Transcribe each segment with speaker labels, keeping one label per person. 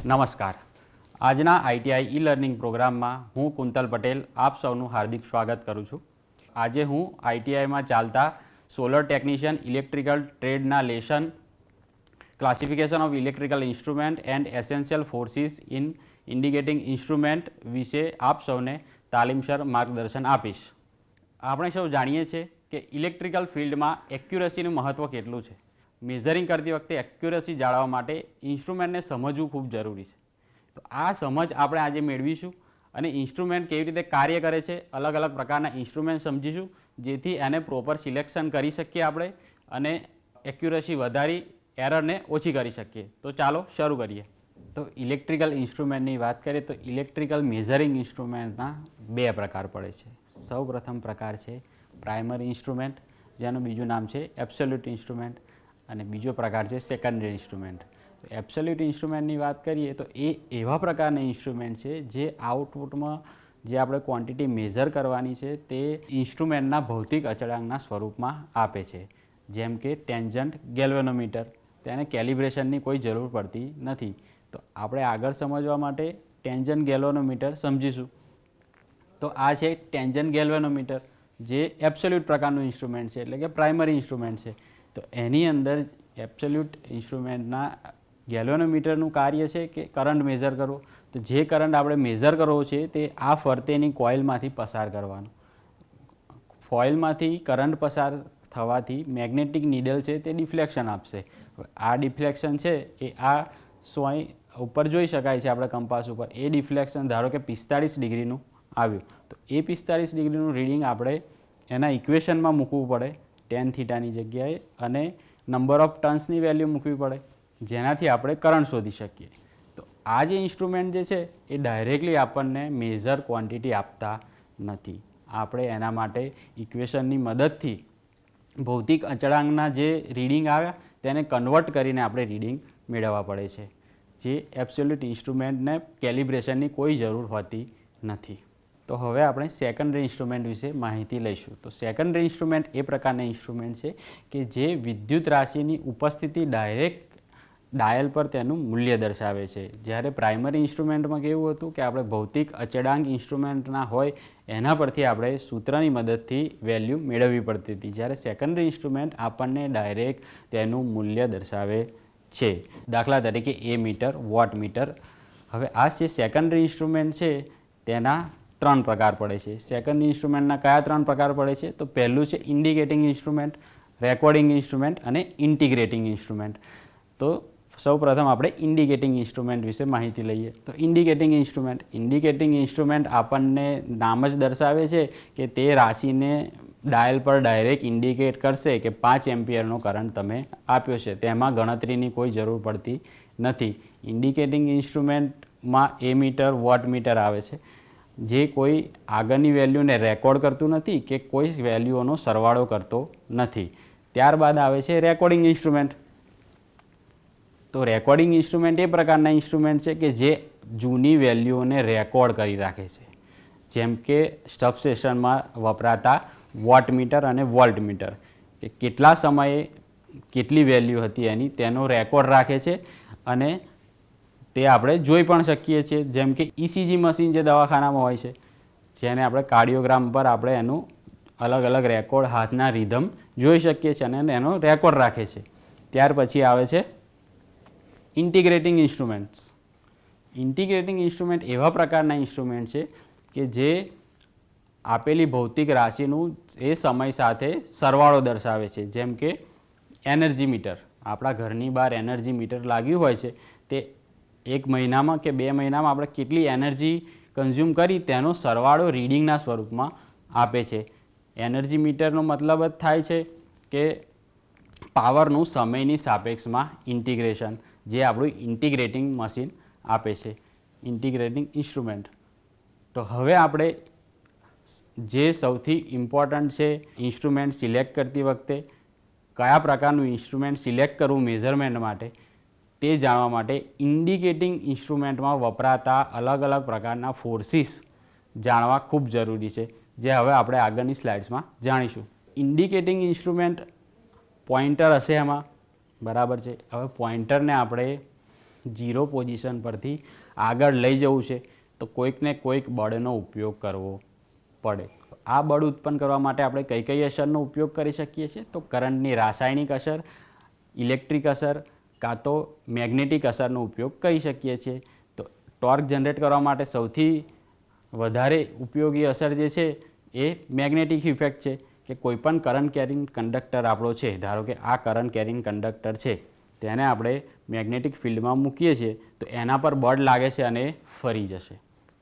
Speaker 1: નમસ્કાર. આજના ITI e learning પ્રોગ્રામમાં હું કુંતલ પટેલ આપ સૌનું હાર્દિક સ્વાગત કરું છું. આજે હું આઈટીઆઈમાં ચાલતા સોલર ટેકનિશિયન ઇલેક્ટ્રિકલ ટ્રેડના lesson classification of electrical instrument and essential forces in indicating instrument વિશે આપ સૌને તાલીમસર માર્ગદર્શન આપીશ. આપણે સૌ જાણીએ છીએ કે ઇલેક્ટ્રિકલ ફિલ્ડમાં એક્યુરસીનું મહત્ત્વ કેટલું છે. મેઝરિંગ કરતી વખતે એક્યુરસી જાળવવા માટે ઇન્સ્ટ્રુમેન્ટને સમજવું ખૂબ જરૂરી છે. તો આ સમજ આપણે આજે મેળવીશું અને ઇન્સ્ટ્રુમેન્ટ કેવી રીતે કાર્ય કરે છે, અલગ અલગ પ્રકારના ઇન્સ્ટ્રુમેન્ટ સમજીશું, જેથી એને પ્રોપર સિલેક્શન કરી શકીએ આપણે અને એક્યુરસી વધારી એરરને ઓછી કરી શકીએ. તો ચાલો શરૂ કરીએ. તો ઇલેક્ટ્રિકલ ઇન્સ્ટ્રુમેન્ટની વાત કરીએ તો ઇલેક્ટ્રિકલ મેઝરિંગ ઇન્સ્ટ્રુમેન્ટના બે પ્રકાર પડે છે. સૌ પ્રથમ પ્રકાર છે પ્રાઇમરી ઇન્સ્ટ્રુમેન્ટ, જેનું બીજું નામ છે એબ્સોલ્યુટ ઇન્સ્ટ્રુમેન્ટ, અને બીજો પ્રકાર છે સેકન્ડરી ઇન્સ્ટ્રુમેન્ટ. તો એબ્સોલ્યુટ ઇન્સ્ટ્રુમેન્ટની વાત કરીએ તો એ એવા પ્રકારના ઇન્સ્ટ્રુમેન્ટ છે જે આઉટપુટમાં જે આપણે ક્વોન્ટિટી મેઝર કરવાની છે તે ઇન્સ્ટ્રુમેન્ટના ભૌતિક અચળાંકના સ્વરૂપમાં આપે છે. જેમ કે ટેન્જન્ટ ગેલ્વેનોમીટર, તેને કેલિબ્રેશનની કોઈ જરૂર પડતી નથી. તો આપણે આગળ સમજવા માટે ટેન્જન્ટ ગેલ્વેનોમીટર સમજીશું. તો આ છે ટેન્જન્ટ ગેલ્વેનોમીટર, જે એબ્સોલ્યુટ પ્રકારનું ઇન્સ્ટ્રુમેન્ટ છે, એટલે કે પ્રાઇમરી ઇન્સ્ટ્રુમેન્ટ છે. તો એની અંદર એબ્સોલ્યુટ ઇન્સ્ટ્રુમેન્ટના ગેલ્વેનોમીટરનું કાર્ય છે કે કરંટ મેઝર કરવો. તો જે કરંટ આપણે મેઝર કરવો છે તે આ ફરતેની કોઇલમાંથી પસાર કરવાનો. કોઇલમાંથી કરંટ પસાર થવાથી મેગ્નેટિક નીડલ છે તે ડિફ્લેક્શન આપશે. આ ડિફ્લેક્શન છે એ આ સોય ઉપર જોઈ શકાય છે આપણે કંપાસ ઉપર. એ ડિફ્લેક્શન ધારો કે 45 ડિગ્રીનું આવ્યું, તો એ 45 ડિગ્રીનું રીડિંગ આપણે એના ઇક્વેશનમાં મૂકવું પડે tan થીટાની જગ્યાએ, અને નંબર ઓફ ટર્ન્સની વેલ્યુ મૂકવી પડે, જેનાથી આપણે કરંટ શોધી શકીએ. તો આ જે ઇન્સ્ટ્રુમેન્ટ જે છે એ ડાયરેક્ટલી આપણને મેઝર ક્વોન્ટિટી આપતા નથી. આપણે એના માટે ઇક્વેશનની મદદથી ભૌતિક અચળાંકના જે રીડિંગ આવ્યા તેને કન્વર્ટ કરીને આપણે રીડિંગ મેળવવા પડે છે, જે એબ્સોલ્યુટ ઇન્સ્ટ્રુમેન્ટને કેલિબ્રેશનની કોઈ જરૂર હોતી નથી. તો હવે આપણે સેકન્ડરી ઇન્સ્ટ્રુમેન્ટ વિશે માહિતી લઈશું. તો સેકન્ડરી ઇન્સ્ટ્રુમેન્ટ એ પ્રકારના ઇન્સ્ટ્રુમેન્ટ છે કે જે વિદ્યુત રાશિની ઉપસ્થિતિ ડાયરેક્ટ ડાયલ પર તેનું મૂલ્ય દર્શાવે છે. જ્યારે પ્રાઇમરી ઇન્સ્ટ્રુમેન્ટમાં કેવું હતું કે આપણે ભૌતિક અચળાંક ઇન્સ્ટ્રુમેન્ટના હોય એના પરથી આપણે સૂત્રની મદદથી વેલ્યુ મેળવવી પડતી હતી. જ્યારે સેકન્ડરી ઇન્સ્ટ્રુમેન્ટ આપણને ડાયરેક્ટ તેનું મૂલ્ય દર્શાવે છે. દાખલા તરીકે એ મીટર, વોટ મીટર. હવે આ જે સેકન્ડરી ઇન્સ્ટ્રુમેન્ટ છે તેના 3 પ્રકાર પડે છે. સેકન્ડ ઇન્સ્ટ્રુમેન્ટના કયા 3 પ્રકાર પડે છે? તો પહેલું છે ઇન્ડિકેટિંગ ઇન્સ્ટ્રુમેન્ટ, રેકોર્ડિંગ ઇન્સ્ટ્રુમેન્ટ અને ઇન્ટિગ્રેટિંગ ઇન્સ્ટ્રુમેન્ટ. તો સૌ પ્રથમ આપણે ઇન્ડિકેટિંગ ઇન્સ્ટ્રુમેન્ટ વિશે માહિતી લઈએ. તો ઇન્ડિકેટિંગ ઇન્સ્ટ્રુમેન્ટ આપણને નામ જ દર્શાવે છે કે તે રાશિને ડાયલ પર ડાયરેક્ટ ઇન્ડિકેટ કરશે કે 5 એમ્પિયરનો કરંટ તમે આપ્યો છે. તેમાં ગણતરીની કોઈ જરૂર પડતી નથી. ઇન્ડિકેટિંગ ઇન્સ્ટ્રુમેન્ટમાં એ મીટર, વોટ મીટર આવે છે, જે કોઈ આગળની વેલ્યુને રેકોર્ડ કરતું નથી કે કોઈ વેલ્યુઓનો સરવાળો કરતો નથી. ત્યારબાદ આવે છે રેકોર્ડિંગ ઇન્સ્ટ્રુમેન્ટ. તો રેકોર્ડિંગ ઇન્સ્ટ્રુમેન્ટ એ પ્રકારના ઇન્સ્ટ્રુમેન્ટ છે કે જે જૂની વેલ્યુઓને રેકોર્ડ કરી રાખે છે. જેમ કે સબસ્ટેશનમાં વપરાતા વોટમીટર અને વોલ્ટમીટર, કે કેટલા સમયે કેટલી વેલ્યુ હતી એની તેનો રેકોર્ડ રાખે છે, અને તે આપણે જોઈ પણ શકીએ છીએ. જેમ કે ઇસીજી મશીન જે દવાખાનામાં હોય છે, જેને આપણે કાર્ડિયોગ્રામ પર આપણે એનું અલગ અલગ રેકોર્ડ, હાથના રિધમ જોઈ શકીએ છીએ અને એનો રેકોર્ડ રાખે છે. ત્યાર પછી આવે છે ઇન્ટિગ્રેટિંગ ઇન્સ્ટ્રુમેન્ટ્સ. ઇન્ટિગ્રેટિંગ ઇન્સ્ટ્રુમેન્ટ એવા પ્રકારના ઇન્સ્ટ્રુમેન્ટ છે કે જે આપેલી ભૌતિક રાશિનું એ સમય સાથે સરવાળો દર્શાવે છે. જેમ કે એનર્જી મીટર, આપણા ઘરની બહાર એનર્જી મીટર લાગ્યું હોય છે, તે 1 મહિનામાં કે 2 મહિનામાં આપણે કેટલી એનર્જી કન્ઝ્યુમ કરી તેનો સરવાળો રીડિંગના સ્વરૂપમાં આપે છે. એનર્જી મીટરનો મતલબ જ થાય છે કે પાવરનું સમયની સાપેક્ષમાં ઇન્ટિગ્રેશન, જે આપણું ઇન્ટિગ્રેટિંગ મશીન આપે છે, ઇન્ટિગ્રેટિંગ ઇન્સ્ટ્રુમેન્ટ. તો હવે આપણે જે સૌથી ઇમ્પોર્ટન્ટ છે ઇન્સ્ટ્રુમેન્ટ સિલેક્ટ કરતી વખતે કયા પ્રકારનું ઇન્સ્ટ્રુમેન્ટ સિલેક્ટ કરવું મેઝરમેન્ટ માટે, તે જાણવા માટે ઇન્ડિકેટિંગ ઇન્સ્ટ્રુમેન્ટમાં વપરાતા અલગ અલગ પ્રકારના ફોર્સિસ જાણવા ખૂબ જરૂરી છે, જે હવે આપણે આગળની સ્લાઇડ્સમાં જાણીશું. ઇન્ડિકેટિંગ ઇન્સ્ટ્રુમેન્ટ પોઇન્ટર હશે એમાં, બરાબર છે. હવે પોઇન્ટરને આપણે ઝીરો પોઝિશન પરથી આગળ લઈ જવું છે તો કોઈક ને કોઈક બળનો ઉપયોગ કરવો પડે. આ બળ ઉત્પન્ન કરવા માટે આપણે કઈ કઈ અસરનો ઉપયોગ કરી શકીએ છીએ? તો કરંટની રાસાયણિક અસર, ઇલેક્ટ્રિક અસર કાં તો મેગ્નેટિક અસરનો ઉપયોગ કરી શકીએ છીએ. તો ટોર્ક જનરેટ કરવા માટે સૌથી વધારે ઉપયોગી અસર જે છે એ મેગ્નેટિક ઇફેક્ટ છે કે કોઈપણ કરંટ કેરિંગ કંડક્ટર આપણો છે, ધારો કે આ કરંટ કેરિંગ કંડક્ટર છે, તેને આપણે મેગ્નેટિક ફિલ્ડમાં મૂકીએ છીએ તો એના પર બળ લાગે છે અને ફરી જશે.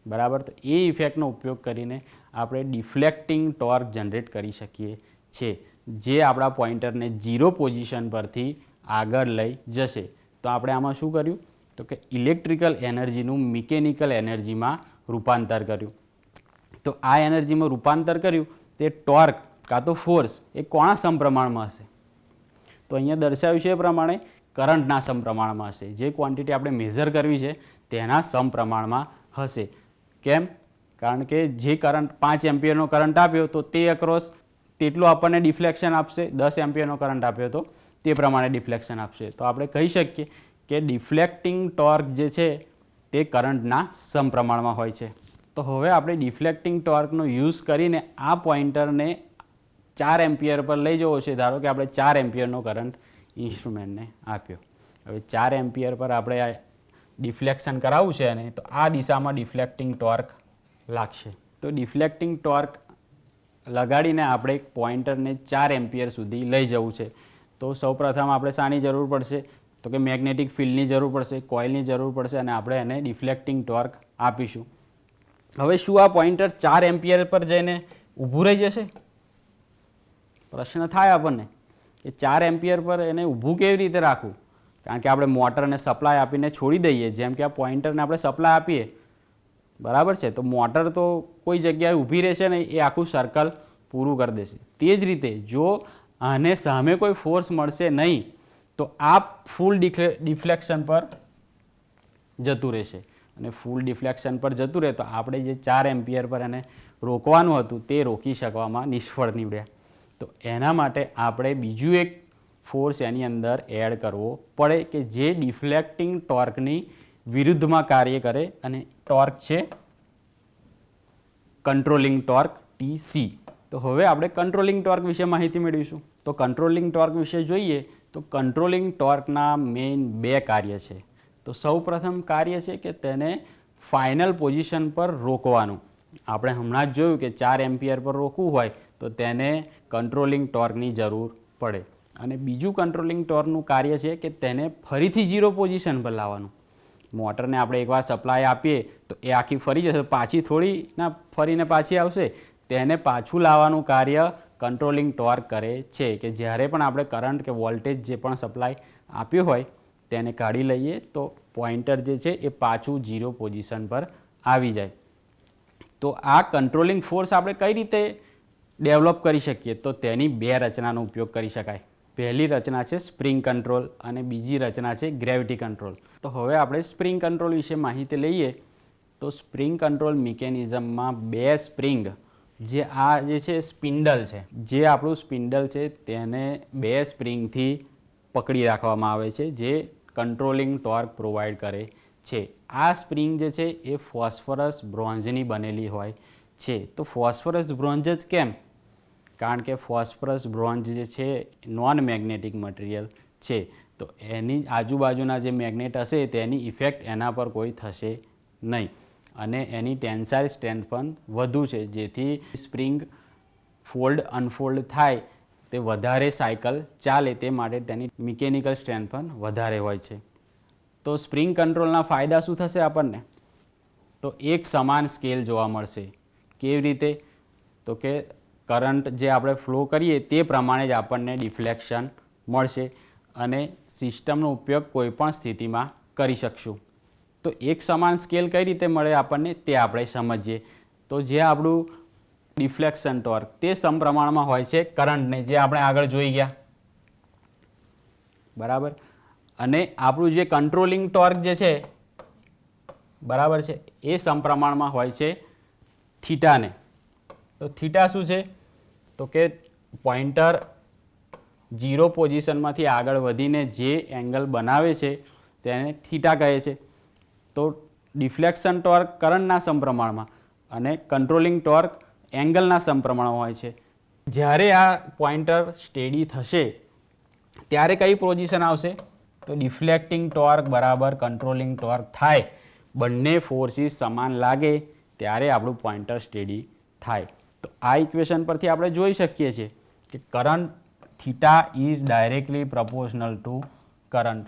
Speaker 1: બરાબર. તો એ ઇફેક્ટનો ઉપયોગ કરીને આપણે ડિફ્લેક્ટિંગ ટોર્ક જનરેટ કરી શકીએ છીએ, જે આપણા પોઇન્ટરને ઝીરો પોઝિશન પરથી આગળ લઈ જશે. તો આપણે આમાં શું કર્યું? તો કે ઇલેક્ટ્રિકલ એનર્જીનું મિકેનિકલ એનર્જીમાં રૂપાંતર કર્યું. તો આ એનર્જીમાં રૂપાંતર કર્યું તે ટોર્ક કાં તો ફોર્સ એ કોના સમપ્રમાણમાં હશે? તો અહીંયા દર્શાવ્યું છે એ પ્રમાણે કરંટના સમપ્રમાણમાં હશે. જે ક્વોન્ટિટી આપણે મેઝર કરવી છે તેના સમપ્રમાણમાં હશે. કેમ? કારણ કે જે કરંટ 5 એમ્પિયરનો કરંટ આપ્યો તો તે અક્રોસ તેટલું આપણને ડિફ્લેક્શન આપશે. 10 એમ્પિયરનો કરંટ આપ્યો તો તે પ્રમાણે ડિફ્લેક્શન આપશે. તો આપણે કહી શકીએ કે ડિફ્લેક્ટિંગ ટોર્ક જે છે તે કરંટના સમપ્રમાણમાં હોય છે. તો હવે આપણે ડિફ્લેક્ટિંગ ટોર્કનો યુઝ કરીને આ પોઇન્ટરને 4 એમ્પિયર પર લઈ જવો છે. ધારો કે આપણે 4 એમ્પિયરનો કરંટ ઇન્સ્ટ્રુમેન્ટને આપ્યો. હવે 4 એમ્પિયર પર આપણે આ ડિફ્લેક્શન કરાવવું છે અને તો આ દિશામાં ડિફ્લેક્ટિંગ ટોર્ક લાગશે. તો ડિફ્લેક્ટિંગ ટોર્ક લગાડીને આપણે પોઇન્ટરને 4 એમ્પિયર સુધી લઈ જવું છે. તો સૌપ્રથમ આપણે શાની જરૂર પડશે? તો કે મેગ્નેટિક ફિલ્ડની જરૂર પડશે, કોઇલની જરૂર પડશે અને આપણે એને ડિફ્લેક્ટિંગ ટોર્ક આપીશું. હવે શું આ પોઇન્ટર 4 એમ્પિયર પર જઈને ઊભું રહી જશે? પ્રશ્ન થાય આપણને કે 4 એમ્પિયર પર એને ઊભું કેવી રીતે રાખવું? કારણ કે આપણે મોટરને સપ્લાય આપીને છોડી દઈએ, જેમ કે આ પોઇન્ટરને આપણે સપ્લાય આપીએ, બરાબર છે, તો મોટર તો કોઈ જગ્યાએ ઊભી રહેશે નહીં, એ આખું સર્કલ પૂરું કરી દેશે. તે જ રીતે જો આને સામે કોઈ ફોર્સ મળશે નહીં તો આ ફૂલ ડિફ્લેક્શન પર જતું રહેશે અને ફૂલ ડિફ્લેક્શન પર જતું રહે તો આપણે જે 4 એમ્પિયર પર એને રોકવાનું હતું તે રોકી શકવામાં નિષ્ફળ નીવડ્યા. તો એના માટે આપણે બીજું એક ફોર્સ એની અંદર એડ કરવો પડે કે જે ડિફ્લેક્ટિંગ ટોર્કની વિરુદ્ધમાં કાર્ય કરે અને ટોર્ક છે કંટ્રોલિંગ ટોર્ક TC. તો હવે આપણે કંટ્રોલિંગ ટોર્ક વિશે માહિતી મેળવીશું. તો કંટ્રોલિંગ ટોર્ક વિશે જોઈએ તો કંટ્રોલિંગ ટોર્કના મેઇન 2 કાર્ય છે. તો સૌપ્રથમ કાર્ય છે કે તેને ફાઇનલ પોઝિશન પર રોકવાનું. આપણે હમણાં જ જોયું કે 4 એમ્પિયર પર રોકવું હોય તો તેને કંટ્રોલિંગ ટોર્કની જરૂર પડે. અને બીજું કંટ્રોલિંગ ટોર્કનું કાર્ય છે કે તેને ફરીથી ઝીરો પોઝિશન પર લાવવાનું. મોટરને આપણે એકવાર સપ્લાય આપીએ તો એ આખી ફરી જશે, પાછી થોડી ના ફરીને પાછી આવશે. તેને પાછું લાવવાનું કાર્ય કંટ્રોલિંગ ટોર્ક કરે છે કે જ્યારે પણ આપણે કરંટ કે વોલ્ટેજ જે પણ સપ્લાય આપ્યો હોય તેને કાઢી લઈએ તો પોઇન્ટર જે છે એ પાછું ઝીરો પોઝિશન પર આવી જાય. તો આ કંટ્રોલિંગ ફોર્સ આપણે કઈ રીતે ડેવલપ કરી શકીએ? તો તેની 2 રચનાનો ઉપયોગ કરી શકાય. પહેલી રચના છે સ્પ્રિંગ કંટ્રોલ અને બીજી રચના છે ગ્રેવિટી કંટ્રોલ. તો હવે આપણે સ્પ્રિંગ કંટ્રોલ વિશે માહિતી લઈએ. તો સ્પ્રિંગ કંટ્રોલ મિકેનિઝમમાં 2 સ્પ્રિંગ જે આ જે છે સ્પિન્ડલ છે, જે આપણું સ્પિન્ડલ છે તેને 2 સ્પ્રિંગથી પકડી રાખવામાં આવે છે જે કંટ્રોલિંગ ટોર્ક પ્રોવાઈડ કરે છે. આ સ્પ્રિંગ જે છે એ ફોસ્ફરસ બ્રોન્ઝની બનેલી હોય છે. તો ફોસ્ફરસ બ્રોન્ઝ જ કેમ? કારણ કે ફોસ્ફરસ બ્રોન્ઝ જે છે નોન મેગ્નેટિક મટીરિયલ છે. તો એની આજુબાજુના જે મેગ્નેટ હશે તેની ઇફેક્ટ એના પર કોઈ થશે નહીં અને એની ટેન્સાઇલ સ્ટ્રેન્થ પણ વધુ છે, જેથી સ્પ્રિંગ ફોલ્ડ અનફોલ્ડ થાય તે વધારે સાયકલ ચાલે તે માટે તેની મિકેનિકલ સ્ટ્રેન્થ પણ વધારે હોય છે. તો સ્પ્રિંગ કંટ્રોલના ફાયદા શું થશે આપણને? તો એક સમાન સ્કેલ જોવા મળશે. કેવી રીતે? તો કે કરંટ જે આપણે ફ્લો કરીએ તે પ્રમાણે જ આપણને ડિફ્લેક્શન મળશે અને સિસ્ટમનો ઉપયોગ કોઈપણ સ્થિતિમાં કરી શકશું. તો એક સમાન સ્કેલ કઈ રીતે મળે આપણને તે આપણે સમજીએ. તો જે આપણું ડિફ્લેક્શન ટોર્ક તે સમપ્રમાણમાં હોય છે કરંટને, જે આપણે આગળ જોઈ ગયા, બરાબર. અને આપણું જે કંટ્રોલિંગ ટોર્ક જે છે, બરાબર છે, એ સમપ્રમાણમાં હોય છે થીટાને. તો થીટા શું છે? તો કે પોઇન્ટર ઝીરો પોઝિશનમાંથી આગળ વધીને જે એંગલ બનાવે છે તેને થીટા કહે છે. તો ડિફ્લેક્શન ટોર્ક કરંટના સમપ્રમાણમાં અને કંટ્રોલિંગ ટોર્ક એંગલના સમપ્રમાણમાં હોય છે. જ્યારે આ પોઇન્ટર સ્ટેડી થશે ત્યારે કઈ પોઝિશન આવશે? તો ડિફ્લેક્ટિંગ ટોર્ક બરાબર કંટ્રોલિંગ ટોર્ક થાય, બંને ફોર્સીસ સમાન લાગે ત્યારે આપણું પોઇન્ટર સ્ટેડી થાય. તો આ ઇક્વેશન પરથી આપણે જોઈ શકીએ છીએ કે current theta is directly proportional two current.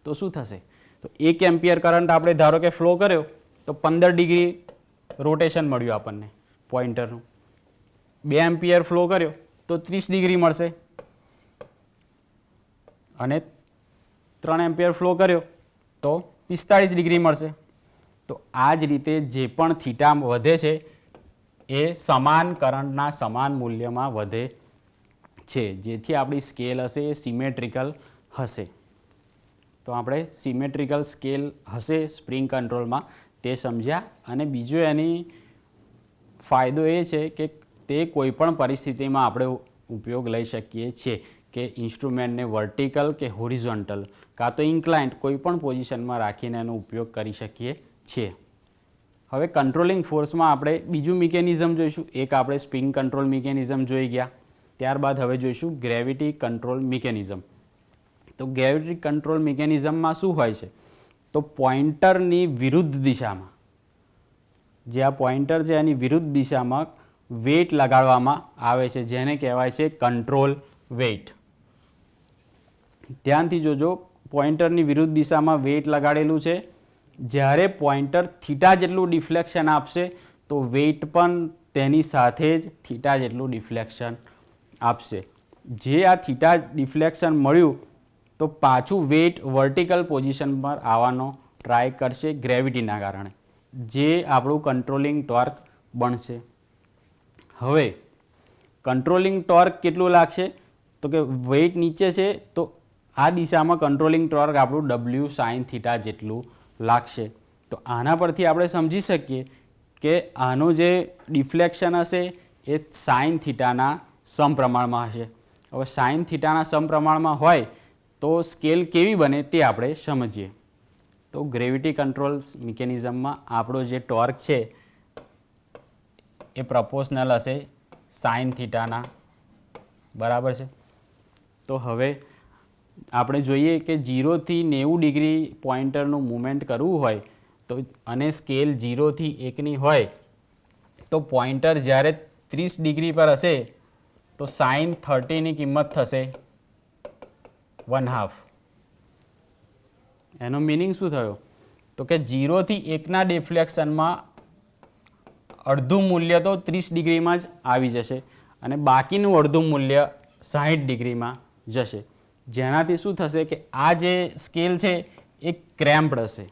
Speaker 1: તો શું થશે? તો 1 એમ્પિયર કરંટ આપણે ધારો કે ફ્લો કર્યો તો 15 ડિગ્રી રોટેશન મળ્યું આપણને પોઇન્ટરનું. 2 એમ્પિયર ફ્લો કર્યો તો 30 ડિગ્રી મળશે અને 3 એમ્પિયર ફ્લો કર્યો તો 45 ડિગ્રી મળશે. તો આ જ રીતે જે પણ થીટા વધે છે એ સમાન કરંટના સમાન મૂલ્યમાં વધે છે, જેથી આપણી સ્કેલ હશે એ સિમેટ્રિકલ હશે. તો આપણે સિમેટ્રિકલ સ્કેલ હશે સ્પ્રિંગ કંટ્રોલમાં તે સમજ્યા. અને બીજો એની ફાયદો એ છે કે તે કોઈપણ પરિસ્થિતિમાં આપણે ઉપયોગ લઈ શકીએ છીએ કે ઇન્સ્ટ્રુમેન્ટને વર્ટિકલ કે હોરિઝોન્ટલ કાં તો ઇન્ક્લાઇન્ડ કોઈ પણ પોઝિશનમાં રાખીને એનો ઉપયોગ કરી શકીએ છીએ. હવે કંટ્રોલિંગ ફોર્સમાં આપણે બીજું મિકેનિઝમ જોઈશું. એક આપણે સ્પ્રિંગ કંટ્રોલ મિકેનિઝમ જોઈ ગયા, ત્યારબાદ હવે જોઈશું ગ્રેવિટી કંટ્રોલ મિકેનિઝમ. તો ગ્રેવિટી કંટ્રોલ મિકેનિઝમમાં શું હોય છે? તો પોઇન્ટરની વિરુદ્ધ દિશામાં, જે આ પોઇન્ટર છે એની વિરુદ્ધ દિશામાં વેઇટ લગાડવામાં આવે છે, જેને કહેવાય છે કંટ્રોલ વેઇટ. ધ્યાનથી જોજો, પોઇન્ટરની વિરુદ્ધ દિશામાં વેઇટ લગાડેલું છે. જ્યારે પોઇન્ટર થીટા જેટલું ડિફ્લેક્શન આપશે તો વેઇટ પણ તેની સાથે જ થીટા જેટલું ડિફ્લેક્શન આપશે. જે આ થીટા ડિફ્લેક્શન મળ્યું તો પાછું વેઇટ વર્ટિકલ પોઝિશન પર આવવાનો ટ્રાય કરશે ગ્રેવિટીના કારણે, જે આપણું કંટ્રોલિંગ ટોર્ક બનશે. હવે કંટ્રોલિંગ ટોર્ક કેટલું લાગશે? તો કે વેઇટ નીચે છે તો આ દિશામાં કંટ્રોલિંગ ટોર્ક આપણું W sin થીટા જેટલું લાગશે. તો આના પરથી આપણે સમજી શકીએ કે આનું જે ડિફ્લેક્શન હશે એ સાઇન થીટાના સમપ્રમાણમાં હશે. હવે સાઇન થીટાના સમપ્રમાણમાં હોય તો સ્કેલ કેવી બને તે આપણે સમજીએ. તો ગ્રેવિટી કંટ્રોલ મિકેનિઝમમાં આપણો જે ટોર્ક છે એ પ્રપોર્શનલ હશે સાઇન થીટાના, બરાબર છે. તો હવે આપણે જોઈએ કે 0 થી 90 ડિગ્રી પોઇન્ટરનું મૂવમેન્ટ કરવું હોય તો અને સ્કેલ 0 થી 1ની હોય તો પોઇન્ટર જ્યારે 30 ડિગ્રી પર હશે તો સાઇન 30ની કિંમત થશે 1/2. એનો મિનિંગ શું થયો? તો કે 0 થી 1ના ડિફ્લેક્શનમાં અડધું મૂલ્ય તો 30 ડિગ્રીમાં જ આવી જશે અને બાકીનું અડધું મૂલ્ય 60 ડિગ્રીમાં જશે, જેનાથી શું થશે કે આ જે સ્કેલ છે એ ક્રેમ્પ્ડ હશે.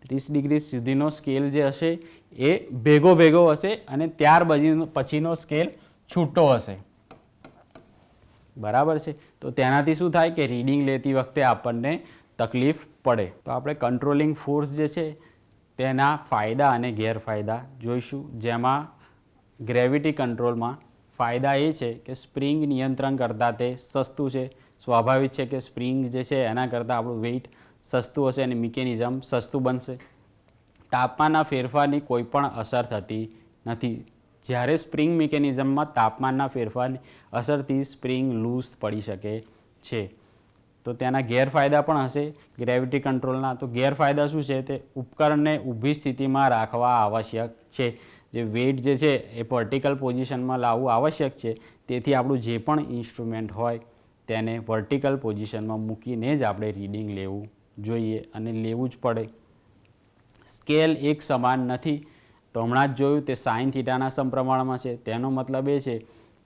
Speaker 1: 30 ડિગ્રી સુધીનો સ્કેલ જે હશે એ ભેગો હશે અને ત્યાર પછીનો સ્કેલ છૂટો હશે, બરાબર છે. તો તેનાથી શું થાય કે રીડિંગ લેતી વખતે આપણને તકલીફ પડે. તો આપણે કંટ્રોલિંગ ફોર્સ જે છે તેના ફાયદા અને ગેરફાયદા જોઈશું. જેમાં ગ્રેવિટી કંટ્રોલમાં ફાયદા એ છે કે સ્પ્રિંગ નિયંત્રણ કરતાં તે સસ્તું છે. સ્વાભાવિક છે કે સ્પ્રિંગ જે છે એના કરતાં આપણું વેઇટ સસ્તું હશે અને મિકેનિઝમ સસ્તું બનશે. તાપમાનના ફેરફારની કોઈ પણ અસર થતી નથી. જ્યારે સ્પ્રિંગ મિકેનિઝમમાં તાપમાનના ફેરફારની અસરથી સ્પ્રિંગ લૂઝ પડી શકે છે. તો તેના ગેરફાયદા પણ હશે ગ્રેવિટી કંટ્રોલના. તો ગેરફાયદા શું છે? તે ઉપકરણને ઊભી સ્થિતિમાં રાખવા આવશ્યક છે. જે વેઇટ જે છે એ વર્ટિકલ પોઝિશનમાં લાવવું આવશ્યક છે. તેથી આપણું જે પણ ઇન્સ્ટ્રુમેન્ટ હોય તેને વર્ટિકલ પોઝિશનમાં મૂકીને જ આપણે રીડિંગ લેવું જોઈએ અને લેવું જ પડે. સ્કેલ એક સમાન નથી. તો હમણાં જ જોયું તે સાઇન થીટાના સમપ્રમાણમાં છે. તેનો મતલબ એ છે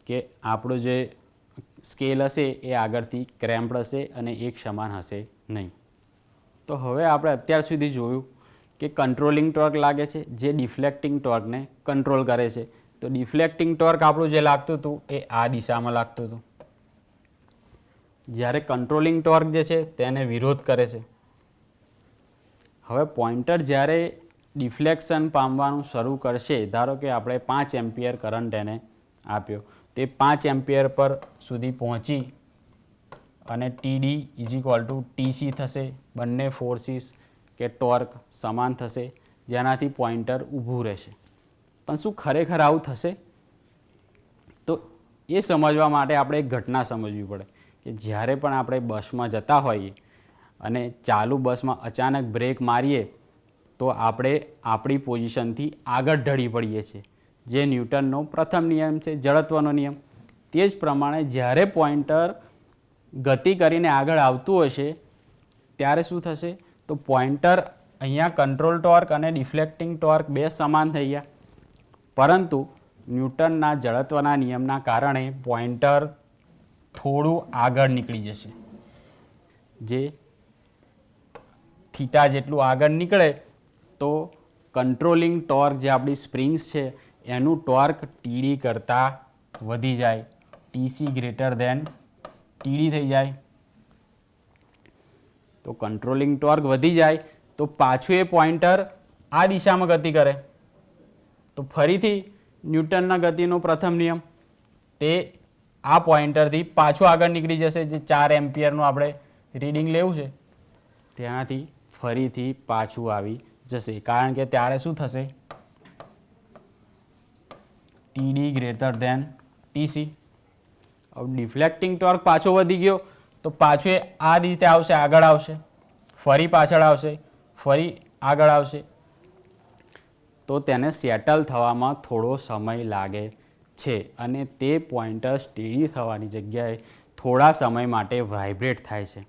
Speaker 1: કે આપણો જે સ્કેલ હશે એ આગળથી ક્રેમ્પ્ડ હશે અને એક સમાન હશે નહીં. તો હવે આપણે અત્યાર સુધી જોયું કે કંટ્રોલિંગ ટોર્ક લાગે છે જે ડિફ્લેક્ટિંગ ટોર્કને કંટ્રોલ કરે છે. તો ડિફ્લેક્ટિંગ ટોર્ક આપણું જે લાગતું હતું એ આ દિશામાં લાગતું હતું, જ્યારે કંટ્રોલિંગ ટોર્ક જે છે તેને વિરોધ કરે છે. હવે પોઇન્ટર જ્યારે ડિફ્લેક્શન પામવાનું શરૂ કરશે, ધારો કે આપણે 5 એમ્પિયર કરંટ એને આપ્યો, તે 5 એમ્પિયર પર સુધી પહોંચી અને TD is equal to TC થશે. બંને ફોર્સિસ કે ટોર્ક સમાન થશે, જેનાથી પોઇન્ટર ઊભું રહેશે. પણ શું ખરેખર આવું થશે? તો એ સમજવા માટે આપણે એક ઘટના સમજવી પડે કે જ્યારે પણ આપણે બસમાં જતા હોઈએ અને ચાલુ બસમાં અચાનક બ્રેક મારીએ તો આપણે આપણી પોઝિશનથી આગળ ઢળી પડીએ છીએ, જે ન્યૂટનનો પ્રથમ નિયમ છે, જડત્વનો નિયમ. તે જ પ્રમાણે જ્યારે પોઇન્ટર ગતિ કરીને આગળ આવતું હશે ત્યારે શું થશે? તો પોઇન્ટર અહીંયા કંટ્રોલ ટોર્ક અને ડિફ્લેક્ટિંગ ટોર્ક બે સમાન થઈ ગયા, પરંતુ ન્યૂટનના જડત્વના નિયમના કારણે પોઇન્ટર થોડું આગળ નીકળી જશે. જે થીટા જેટલું આગળ નીકળે તો કંટ્રોલિંગ ટોર્ક જે આપણી સ્પ્રિંગ્સ છે એનું ટોર્ક TD કરતાં વધી જાય, TC ગ્રેટર દેન TD થઈ જાય. તો કંટ્રોલિંગ ટોર્ક વધી જાય તો પાછું એ પોઇન્ટર આ દિશામાં ગતિ કરે. તો ફરીથી ન્યૂટનના ગતિનો પ્રથમ નિયમ, તે આ પોઇન્ટરથી પાછું આગળ નીકળી જશે, જે 4 એમ્પિયરનું આપણે રીડિંગ લેવું છે ત્યાંથી ફરીથી પાછું આવી જશે, કારણ કે ત્યારે શું થશે? TD greater than TC. હવે ડિફ્લેક્ટિંગ ટોર્ક પાછો વધી ગયો તો પાછું એ આ રીતે આવશે, આગળ આવશે, ફરી પાછળ આવશે, ફરી આગળ આવશે. તો તેને સેટલ થવામાં થોડો સમય લાગે છે અને તે પોઇન્ટર સ્ટેડી થવાની જગ્યાએ થોડા સમય માટે વાઇબ્રેટ થાય છે.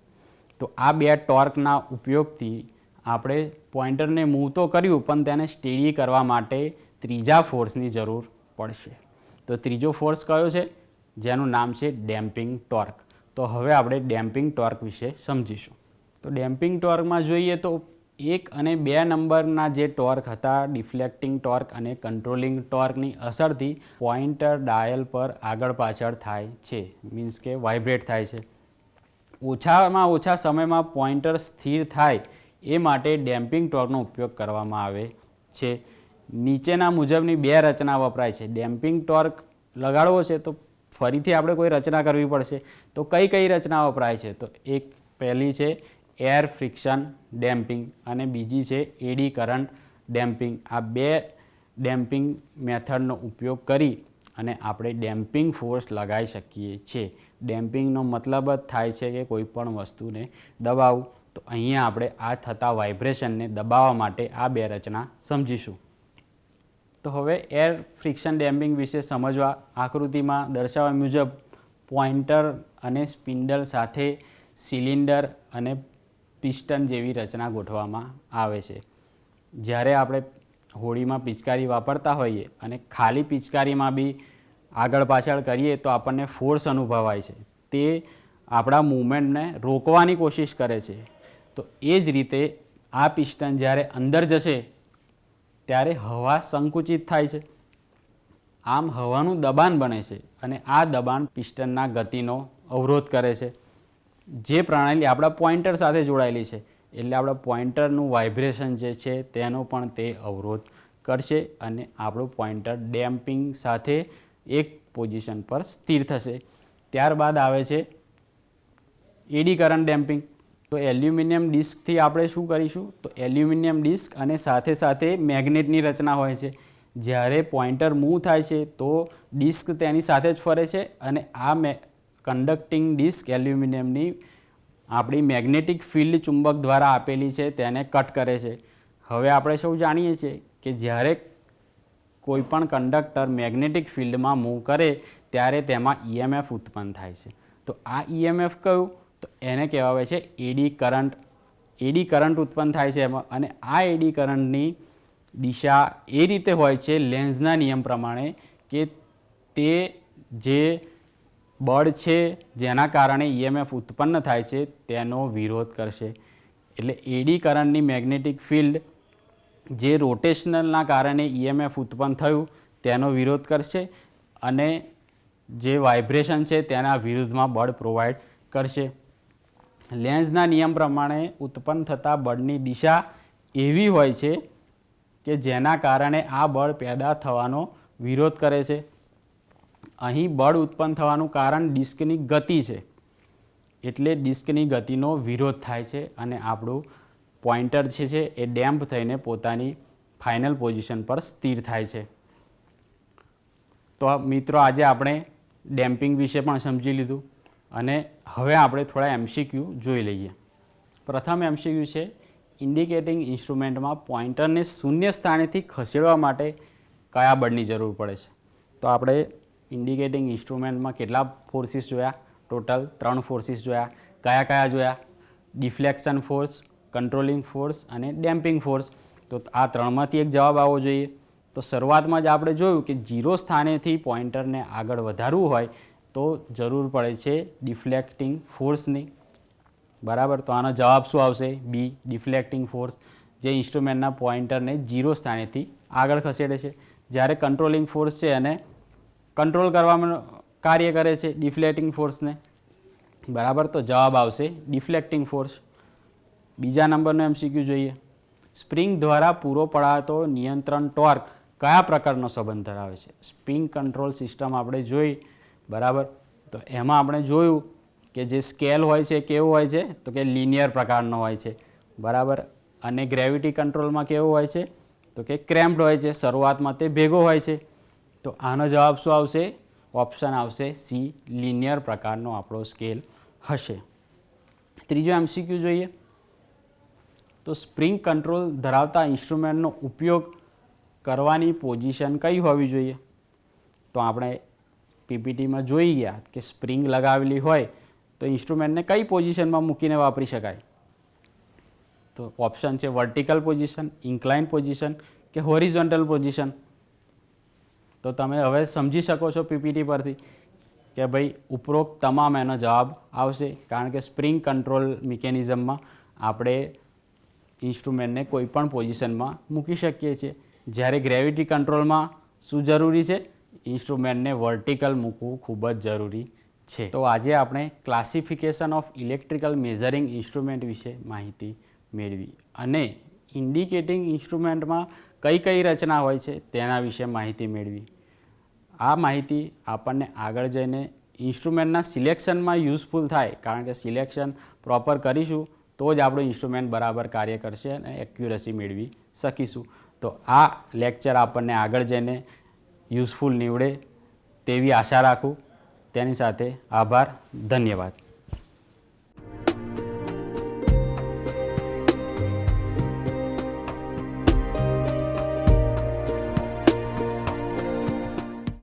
Speaker 1: તો આ બે ટોર્કના ઉપયોગથી આપણે પોઇન્ટરને મૂવ તો કર્યું, પણ તેને સ્ટેડી કરવા માટે ત્રીજા ફોર્સની જરૂર પડશે. તો ત્રીજો ફોર્સ કયો છે? જેનું નામ છે ડેમ્પિંગ ટોર્ક. તો હવે આપણે ડેમ્પિંગ ટોર્ક વિશે સમજીશું. તો ડેમ્પિંગ ટોર્કમાં જોઈએ તો 1 અને 2 નંબરના જે ટોર્ક હતા, ડિફ્લેક્ટિંગ ટોર્ક અને કંટ્રોલિંગ ટોર્કની અસરથી પોઇન્ટર ડાયલ પર આગળ પાછળ થાય છે, મીન્સ કે વાઇબ્રેટ થાય છે. ઓછામાં ઓછા સમયમાં પોઇન્ટર સ્થિર થાય એ માટે ડેમ્પિંગ ટોર્કનો ઉપયોગ કરવામાં આવે છે. નીચેના મુજબની બે રચના વપરાય છે. ડેમ્પિંગ ટોર્ક લગાડવો છે તો ફરીથી આપણે કોઈ રચના કરવી પડશે. તો કઈ કઈ રચના વપરાય છે? તો એક પહેલી છે એર ફ્રિક્શન ડેમ્પિંગ અને બીજી છે એડી કરંટ ડેમ્પિંગ. આ બે ડેમ્પિંગ મેથડનો ઉપયોગ કરી અને આપણે ડેમ્પિંગ ફોર્સ લગાવી શકીએ છીએ. ડેમ્પિંગનો મતલબ જ થાય છે કે કોઈ પણ વસ્તુને દબાવવું. તો અહીંયા આપણે આ થતા વાઇબ્રેશનને દબાવવા માટે આ બે રચના સમજીશું. તો હવે એર ફ્રિક્શન ડેમ્પિંગ વિશે સમજવા આકૃતિમાં દર્શાવ્યા મુજબ પોઇન્ટર અને સ્પિન્ડલ સાથે સિલિન્ડર અને પિસ્ટન જેવી રચના ગોઠવવામાં આવે છે. જ્યારે આપણે હોળીમાં પિચકારી વાપરતા હોઈએ અને ખાલી પિચકારીમાં બી આગળ પાછળ કરીએ તો આપણને ફોર્સ અનુભવાય છે. તે આપણા મૂવમેન્ટને રોકવાની કોશિશ કરે છે. તો એ જ રીતે આ પિસ્ટન જ્યારે અંદર જશે ત્યારે હવા સંકુચિત થાય છે. આમ હવાનું દબાણ બને છે અને આ દબાણ પિસ્ટનના ગતિનો અવરોધ કરે છે. જે પ્રણાલી આપણા પોઇન્ટર સાથે જોડાયેલી છે એટલે આપણા પોઇન્ટરનું વાઇબ્રેશન જે છે તેનો પણ તે અવરોધ કરશે અને આપણું પોઇન્ટર ડેમ્પિંગ સાથે એક પોઝિશન પર સ્થિર થશે. ત્યારબાદ આવે છે એડી કરંટ ડેમ્પિંગ. તો એલ્યુમિનિયમ ડિસ્કથી આપણે શું કરીશું? તો એલ્યુમિનિયમ ડિસ્ક અને સાથે સાથે મેગ્નેટની રચના હોય છે. જ્યારે પોઇન્ટર મૂવ થાય છે તો ડિસ્ક તેની સાથે જ ફરે છે અને આ કન્ડક્ટિંગ ડિસ્ક એલ્યુમિનિયમની આપણી મેગ્નેટિક ફિલ્ડ ચુંબક દ્વારા આપેલી છે તેને કટ કરે છે. હવે આપણે સૌ જાણીએ છીએ કે જ્યારે કોઈ પણ કંડક્ટર મેગ્નેટિક ફિલ્ડમાં મૂવ કરે ત્યારે તેમાં EMF ઉત્પન્ન થાય છે. તો આ EMF કયું? તો એને કહેવાય છે એડી કરંટ. એડી કરંટ ઉત્પન્ન થાય છે એમાં, અને આ એડી કરંટની દિશા એ રીતે હોય છે લેન્ઝના નિયમ પ્રમાણે કે તે જે બળ છે જેના કારણે EMF ઉત્પન્ન થાય છે તેનો વિરોધ કરશે. એટલે એડી કરંટની મેગ્નેટિક ફિલ્ડ જે રોટેશનલના કારણે EMF ઉત્પન્ન થયું તેનો વિરોધ કરશે અને જે વાઇબ્રેશન છે તેના વિરુદ્ધમાં બળ પ્રોવાઈડ કરશે. લેન્ઝના નિયમ પ્રમાણે ઉત્પન્ન થતા બળની દિશા એવી હોય છે કે જેના કારણે આ બળ પેદા થવાનો વિરોધ કરે છે. અહીં બળ ઉત્પન્ન થવાનું કારણ ડિસ્કની ગતિ છે એટલે ડિસ્કની ગતિનો વિરોધ થાય છે અને આપણું પોઇન્ટર છે એ ડેમ્પ થઈને પોતાની ફાઇનલ પોઝિશન પર સ્થિર થાય છે. તો મિત્રો આજે આપણે ડેમ્પિંગ વિશે પણ સમજી લીધું અને હવે આપણે થોડા MCQ જોઈ લઈએ. પ્રથમ MCQ છે, ઇન્ડિકેટિંગ ઇન્સ્ટ્રુમેન્ટમાં પોઇન્ટરને શૂન્ય સ્થાનેથી ખસેડવા માટે કયા બળની જરૂર પડે છે? તો આપણે ઇન્ડિકેટિંગ ઇન્સ્ટ્રુમેન્ટમાં કેટલા ફોર્સિસ જોયા? ટોટલ 3 ફોર્સિસ જોયા. કયા કયા જોયા? ડિફ્લેક્શન ફોર્સ, કંટ્રોલિંગ ફોર્સ અને ડેમ્પિંગ ફોર્સ. તો આ ત્રણમાંથી એક જવાબ આવવો જોઈએ. તો શરૂઆતમાં જ આપણે જોયું કે 0 સ્થાનેથી પોઇન્ટરને આગળ વધારવું હોય તો જરૂર પડે છે ડિફ્લેક્ટિંગ ફોર્સની. બરાબર, તો આનો જવાબ શું આવશે? બી, ડિફ્લેક્ટિંગ ફોર્સ, જે ઇન્સ્ટ્રુમેન્ટના પોઇન્ટરને 0 સ્થાનેથી આગળ ખસેડે છે. જ્યારે કંટ્રોલિંગ ફોર્સ છે અને કંટ્રોલ કરવામાં કાર્ય કરે છે ડિફ્લેક્ટિંગ ફોર્સને. બરાબર, તો જવાબ આવશે ડિફ્લેક્ટિંગ ફોર્સ. બીજા નંબરનો MCQ જોઈએ. સ્પ્રિંગ દ્વારા પૂરો પડાતો નિયંત્રણ ટોર્ક કયા પ્રકારનો સંબંધ ધરાવે છે? સ્પ્રિંગ કંટ્રોલ સિસ્ટમ આપણે જોઈ. બરાબર, તો એમાં આપણે જોયું કે જે સ્કેલ હોય છે કેવો હોય છે? તો કે લિનિયર પ્રકારનો હોય છે. બરાબર, અને ગ્રેવિટી કંટ્રોલમાં કેવો હોય છે? તો કે ક્રેમ્પ્ડ હોય છે. શરૂઆતમાં તે ભેગો હોય છે. તો આનો જવાબ શું આવશે? ઓપ્શન આવશે સી, લિનિયર પ્રકારનો આપણો સ્કેલ હશે. ત્રીજો MCQ જોઈએ. તો સ્પ્રિંગ કંટ્રોલ ધરાવતા ઇન્સ્ટ્રુમેન્ટનો ઉપયોગ કરવાની પોઝિશન કઈ હોવી જોઈએ? તો આપણે PPTમાં જોઈ ગયા કે સ્પ્રિંગ લગાવેલી હોય તો ઇન્સ્ટ્રુમેન્ટને કઈ પોઝિશનમાં મૂકીને વાપરી શકાય? તો ઓપ્શન છે વર્ટિકલ પોઝિશન, ઇન્ક્લાઇન પોઝિશન કે હોરિઝોન્ટલ પોઝિશન. તો તમે હવે સમજી શકો છો PPT પરથી કે ભાઈ ઉપરોક્ત તમામ એનો જવાબ આવશે, કારણ કે સ્પ્રિંગ કંટ્રોલ મિકેનિઝમમાં આપણે ઇન્સ્ટ્રુમેન્ટને કોઈ પણ પોઝિશનમાં મૂકી શકીએ છીએ. જ્યારે ગ્રેવિટી કંટ્રોલમાં શું જરૂરી છે? ઇન્સ્ટ્રુમેન્ટને વર્ટિકલ મૂકવું ખૂબ જ જરૂરી છે. તો આજે આપણે classification of electrical measuring instrument વિશે માહિતી મેળવી અને ઇન્ડિકેટિંગ ઇન્સ્ટ્રુમેન્ટમાં કઈ કઈ રચના હોય છે તેના વિશે માહિતી મેળવી. આ માહિતી આપણને આગળ જઈને ઇન્સ્ટ્રુમેન્ટના સિલેક્શનમાં યુઝફુલ થાય, કારણ કે સિલેક્શન પ્રોપર કરીશું તો જ આપણું ઇન્સ્ટ્રુમેન્ટ બરાબર કાર્ય કરશે અને એક્યુરસી મેળવી શકીશું. તો આ લેક્ચર આપણને આગળ જઈને યુઝફુલ નીવડે તેવી આશા રાખું. તેની સાથે આભાર, ધન્યવાદ.